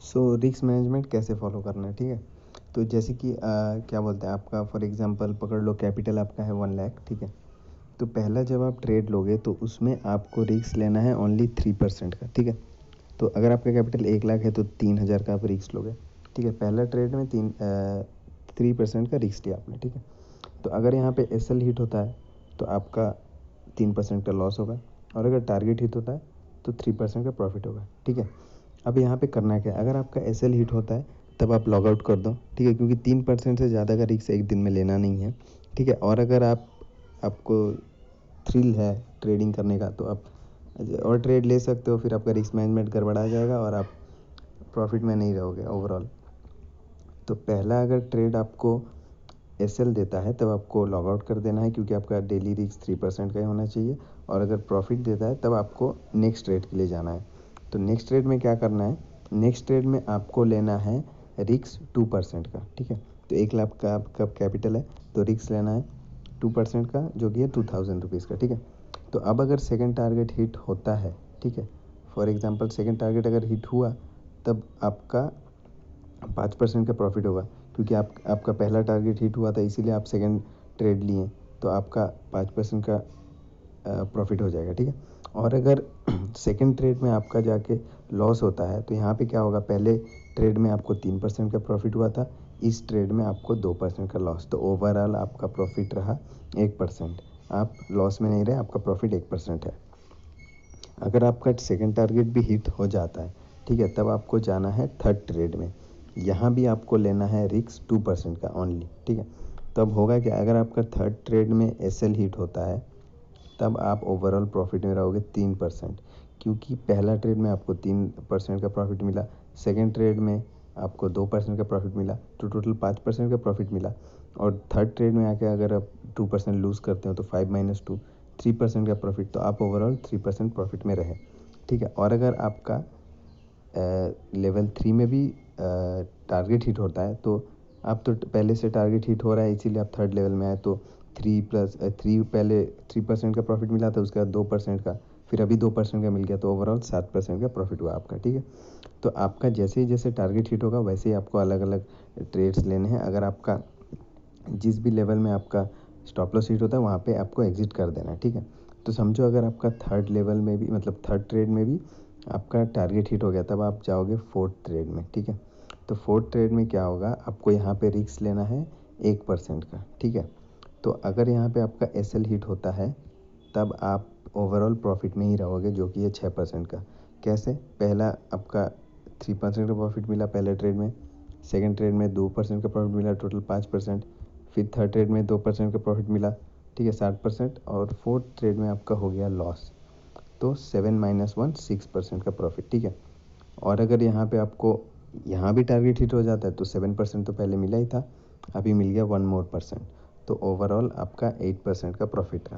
So risk management कैसे follow करना है, ठीक है। तो जैसे कि क्या बोलते हैं, आपका फॉर एग्जांपल पकड़ लो, कैपिटल आपका है 1 लाख, ठीक है। तो पहला जब आप ट्रेड लोगे तो उसमें आपको रिस्क लेना है ओनली 3% का, ठीक है। तो अगर आपका कैपिटल 1 लाख है तो 3,000 का आप रिस्क लोगे, ठीक है। पहला ट्रेड में 3% का रिस्क लिया आपने, ठीक है। तो अगर यहाँ पे एसएल हिट होता है तो आपका 3% का लॉस होगा, और अगर टारगेट हिट होता है तो 3% का प्रॉफिट होगा, ठीक है। अब यहाँ पे करना क्या है, अगर आपका एसएल हिट होता है तब आप लॉग आउट कर दो, ठीक है, क्योंकि 3% से ज़्यादा का रिस्क एक दिन में लेना नहीं है, ठीक है। और अगर आपको थ्रिल है ट्रेडिंग करने का तो आप और ट्रेड ले सकते हो, फिर आपका रिस्क मैनेजमेंट गड़बड़ा जाएगा और आप प्रॉफिट में नहीं रहोगे ओवरऑल। तो पहला अगर ट्रेड आपको एसएल देता है तब आपको लॉग आउट कर देना है, क्योंकि आपका डेली रिस्क 3% का ही होना चाहिए। और अगर प्रॉफिट देता है तब आपको नेक्स्ट ट्रेड के लिए जाना है। तो नेक्स्ट ट्रेड में क्या करना है, नेक्स्ट ट्रेड में आपको लेना है रिस्क 2% का, ठीक है। तो 1 लाख का आपका कैपिटल है तो रिस्क लेना है 2% का, जो कि है 2,000 रुपीज़ का, ठीक है। तो अब अगर सेकेंड टारगेट हिट होता है, ठीक है, फॉर एग्जांपल सेकेंड टारगेट अगर हिट हुआ तब आपका 5% का प्रॉफिट होगा, क्योंकि आपका पहला टारगेट हिट हुआ था इसीलिए आप सेकेंड ट्रेड लिए, तो आपका 5% का प्रॉफिट हो जाएगा, ठीक है। और अगर सेकेंड ट्रेड में आपका जाके लॉस होता है तो यहाँ पे क्या होगा, पहले ट्रेड में आपको 3% का प्रॉफिट हुआ था, इस ट्रेड में आपको 2% का लॉस, तो ओवरऑल आपका प्रॉफिट रहा 1%। आप लॉस में नहीं रहे, आपका प्रॉफिट 1% है। अगर आपका सेकेंड टारगेट भी हिट हो जाता है, ठीक है, तब आपको जाना है थर्ड ट्रेड में। यहाँ भी आपको लेना है रिस्क 2% का ओनली, ठीक है। तब होगा कि अगर आपका थर्ड ट्रेड में एसएल हिट होता है तब आप ओवरऑल प्रॉफिट में रहोगे 3%, क्योंकि पहला ट्रेड में आपको 3% का प्रॉफिट मिला, सेकेंड ट्रेड में आपको 2% का प्रॉफिट मिला, तो टोटल 5% का प्रॉफिट मिला। और थर्ड ट्रेड में आके अगर आप 2% लूज़ करते हो तो 5 - 2 3% का प्रॉफिट, तो आप ओवरऑल 3% प्रॉफिट में रहे, ठीक है। और अगर आपका लेवल 3 में भी टारगेट हिट होता है तो आप तो पहले से टारगेट हिट हो रहा है इसीलिए आप थर्ड लेवल में आए, तो 3 पहले 3% का प्रॉफिट मिला था, उसके बाद 2% का, फिर अभी 2% का मिल गया, तो ओवरऑल 7% का प्रॉफिट हुआ आपका, ठीक है। तो आपका जैसे ही जैसे टारगेट हिट होगा वैसे ही आपको अलग अलग ट्रेड्स लेने हैं। अगर आपका जिस भी लेवल में आपका स्टॉप लॉस हिट होता है वहाँ पे आपको एग्जिट कर देना है, ठीक है। तो समझो अगर आपका थर्ड लेवल में भी, मतलब थर्ड ट्रेड में भी आपका टारगेट हिट हो गया, तब आप जाओगे फोर्थ ट्रेड में, ठीक है। तो फोर्थ ट्रेड में क्या होगा, आपको यहाँ पे रिस्क लेना है 1% का, ठीक है। तो अगर यहाँ पे आपका एसएल हिट होता है तब आप ओवरऑल प्रॉफिट में ही रहोगे, जो कि है 6% का। कैसे, पहला आपका 3% का प्रॉफिट मिला पहले ट्रेड में, सेकेंड ट्रेड में 2% का प्रॉफिट मिला, टोटल 5%, फिर थर्ड ट्रेड में 2% का प्रॉफिट मिला, ठीक है, 60%, और फोर्थ ट्रेड में आपका हो गया लॉस, तो 7 - 1 6% का प्रॉफिट, ठीक है। और अगर यहाँ पे आपको यहाँ भी टारगेट हिट हो जाता है तो 7% तो पहले मिला ही था, अभी मिल गया 1 मोर %, तो ओवरऑल आपका 8% का प्रॉफिट रहा।